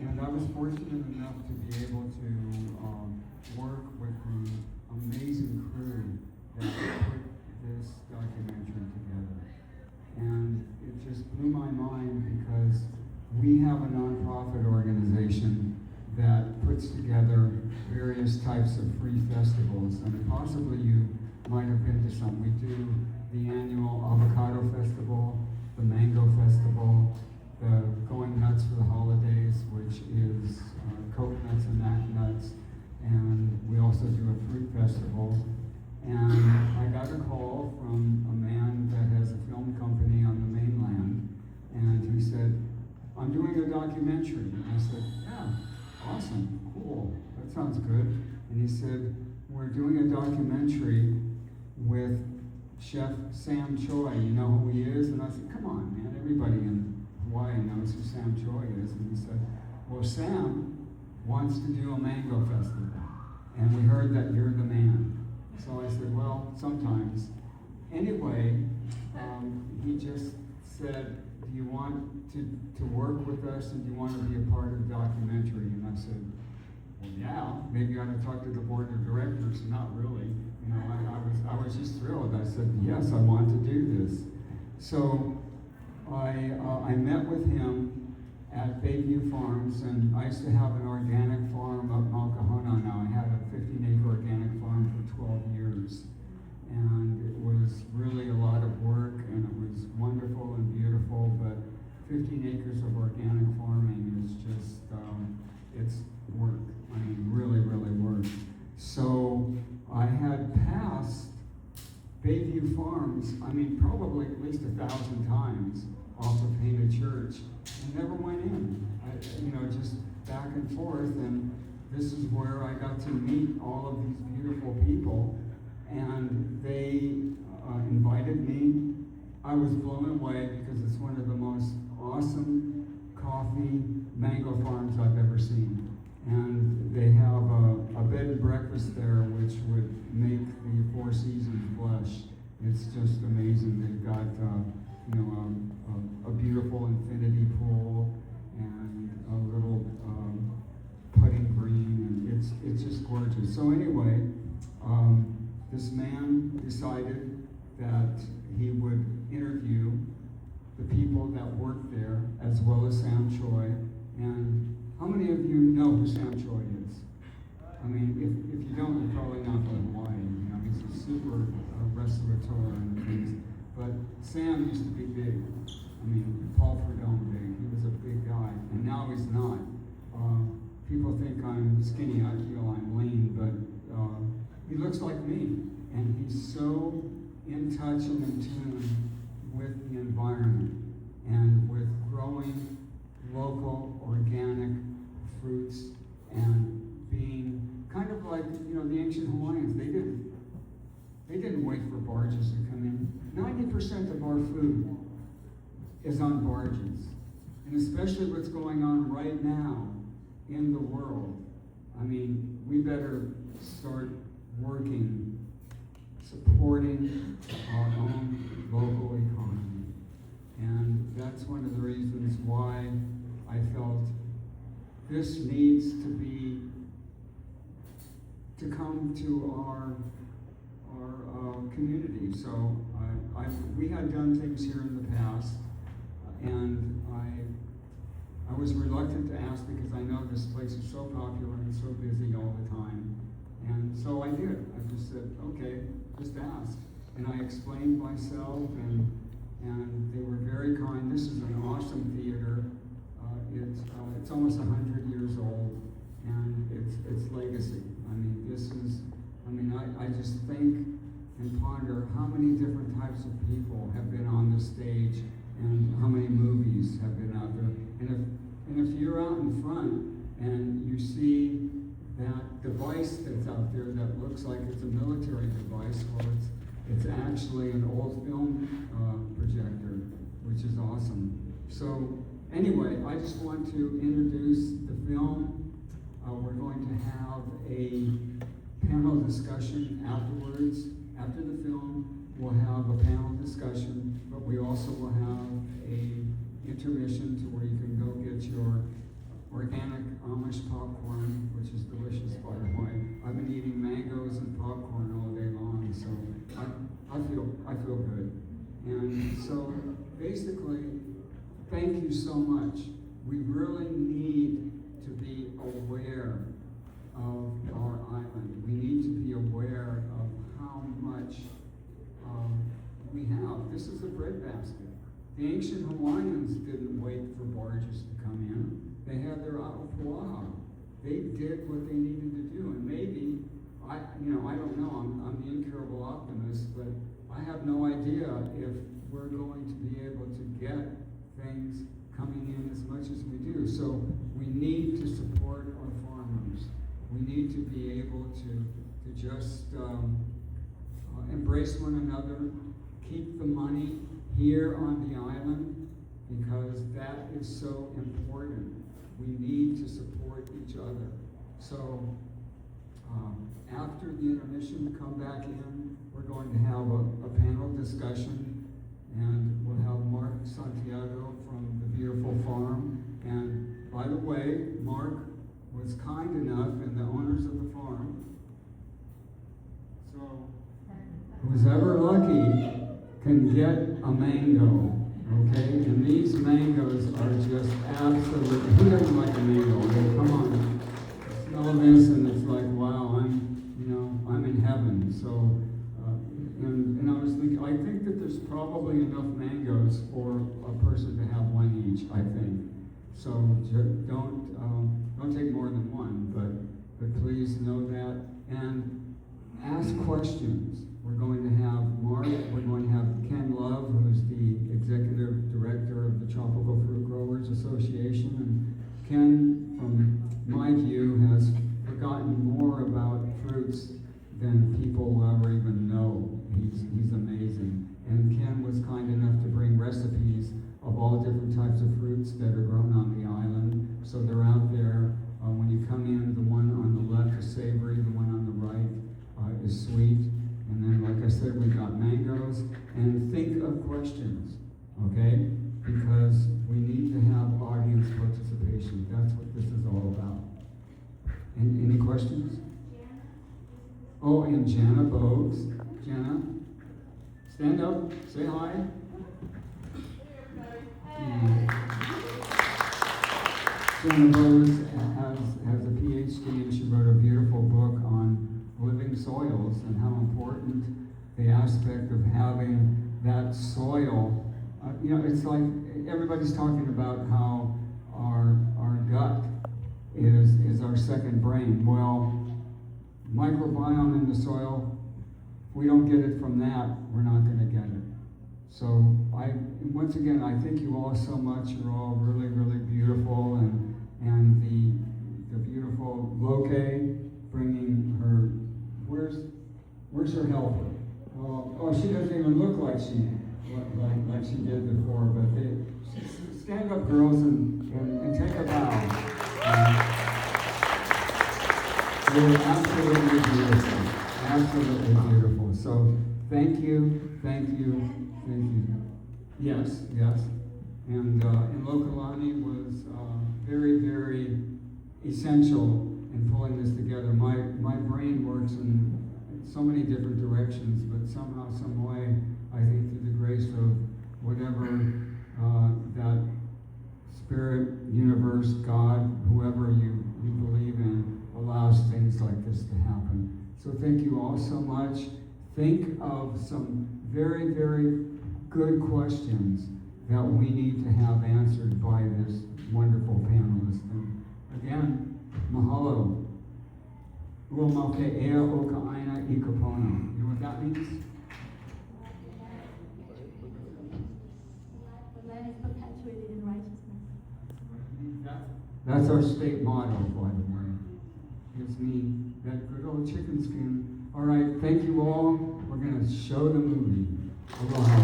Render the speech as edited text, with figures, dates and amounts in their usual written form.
And I was fortunate enough to be able to work with the amazing crew that put this documentary together. And it just blew my mind because we have a nonprofit organization that puts together various types of free festivals. And possibly you might have been to some. We do the annual Avocado Festival, the Mango Festival, the Going Nuts for the Holidays, which is coconuts and mac nuts, and we also do a fruit festival. And I got a call from a man that has a film company on the mainland, and he said, "I'm doing a documentary." And I said, "Yeah, awesome, cool, that sounds good." And he said, "We're doing a documentary with Chef Sam Choi. You know who he is?" And I said, "Come on, man, everybody in Hawaii knows who Sam Choi is." And he said, "Well, Sam wants to do a mango festival, and we heard that you're the man." So I said, "Well, sometimes." Anyway, he just said, "Do you want to work with us, and do you want to be a part of the documentary?" And I said, "Well, yeah, maybe I ought to talk to the board of directors." Not really. You know, I was just thrilled. I said, "Yes, I want to do this." So I met with him at Bayview Farms, and I used to have an organic farm up Mount Kahana. Now I had a 15-acre organic farm for 12 years, and it was really a lot of work, and it was wonderful and beautiful, but 15 acres of organic farming is just, it's work. I mean, really, really work. So I had passed Bayview Farms, I mean, probably at least 1,000 times off of Painted Church, and never went in. Just back and forth, and this is where I got to meet all of these beautiful people, and they invited me. I was blown away because it's one of the most awesome coffee mango farms I've ever seen. And they have a bed and breakfast there which would make the Four Seasons blush. It's just amazing. They've got a beautiful infinity pool and a little putting green, and it's just gorgeous. So anyway, this man decided that he would interview the people that worked there, as well as Sam Choi. And how many of you know who Sam Choi is? I mean, if you don't, you're probably not from Hawaii. You know, he's a super restaurateur and things. But Sam used to be big. I mean, Paul Prudhomme big. He was a big guy, and now he's not. People think I'm skinny. I feel I'm lean, but he looks like me, and he's so in touch and in tune with the environment and with growing local, organic fruits, and being kind of like, the ancient Hawaiians. They didn't wait for barges to come in. 90% of our food is on barges. And especially what's going on right now in the world. I mean, we better start working, supporting our own local economy. And that's one of the reasons why I felt this needs to come to our community. So we had done things here in the past, and I was reluctant to ask because I know this place is so popular and so busy all the time. And so I did. I just said, okay, just ask. And I explained myself, and they were very kind. This is an awesome theater. It's almost 100 years old, and it's legacy. I just think and ponder how many different types of people have been on the stage, and how many movies have been out there. And if you're out in front and you see that device that's out there that looks like it's a military device, well, it's actually an old film projector, which is awesome. So anyway, I just want to introduce the film. We're going to have a panel discussion afterwards. After the film, we'll have a panel discussion, but we also will have a intermission to where you can go get your organic thank you so much. We really need to be aware of our island. We need to be aware of how much we have. This is a breadbasket. The ancient Hawaiians didn't wait for barges to come in. They had their aopuaha. They did what they needed to do. And maybe, I don't know, I'm the incurable optimist, but I have no idea if we're going to be able to get things coming in as much as we do. So we need to support our farmers. We need to be able to just embrace one another, keep the money here on the island, because that is so important. We need to support each other. So after the intermission, come back in. We're going to have a panel discussion, and we'll have Mark Santiago from the beautiful farm. And by the way, Mark was kind enough, and the owners of the farm, so who's ever lucky can get a mango, okay? And these mangoes are just absolutely, who doesn't like a mango? I mean, come on, smell this and it's like, wow, I'm in heaven. So, and I was thinking, I think that there's probably enough mangoes for a person to have one each, I think. So don't take more than one, but please know that. And ask questions. We're going to have Mark, we're going to have Ken Love, who's the executive director of the Tropical Fruit Growers Association. And Ken, from my view, has forgotten more about fruits than people will ever even know. He's amazing. And Ken was kind enough to bring recipes of all different types of fruits that are grown on the island. So they're out there. When you come in, the one on the left is savory, the one on the right is sweet. And then, like I said, we've got mangoes. And think of questions, okay? Because we need to have audience participation. That's what this is all about. Any questions? Oh, and Jana Bogues. Jana, stand up, say hi. Jana Bogues has a PhD, and she wrote a beautiful book on living soils and how important the aspect of having that soil. It's like everybody's talking about how our gut is our second brain. Well, microbiome in the soil, if we don't get it from that, we're not going to get it. So once again, I thank you all so much. You're all really, really beautiful, and the beautiful Loke bringing her. Where's her helper? Oh, she doesn't even look like she did before. But stand up, girls, and take a bow. You're absolutely beautiful. Absolutely beautiful. So thank you. Yes. And Lokalani was very, very essential in pulling this together. My brain works in so many different directions, but somehow, some way, I think through the grace of whatever that spirit, universe, God, whoever you believe in, allows things like this to happen. So thank you all so much. Think of some very, very good questions that we need to have answered by this wonderful panelist. And again, mahalo. Ua mauke ea o ka aina I ka pono. You know what that means? The land is perpetuated in righteousness. That's our state motto, by the way. Gives me that good old chicken skin. All right, thank you all. We're going to show the movie. Aloha.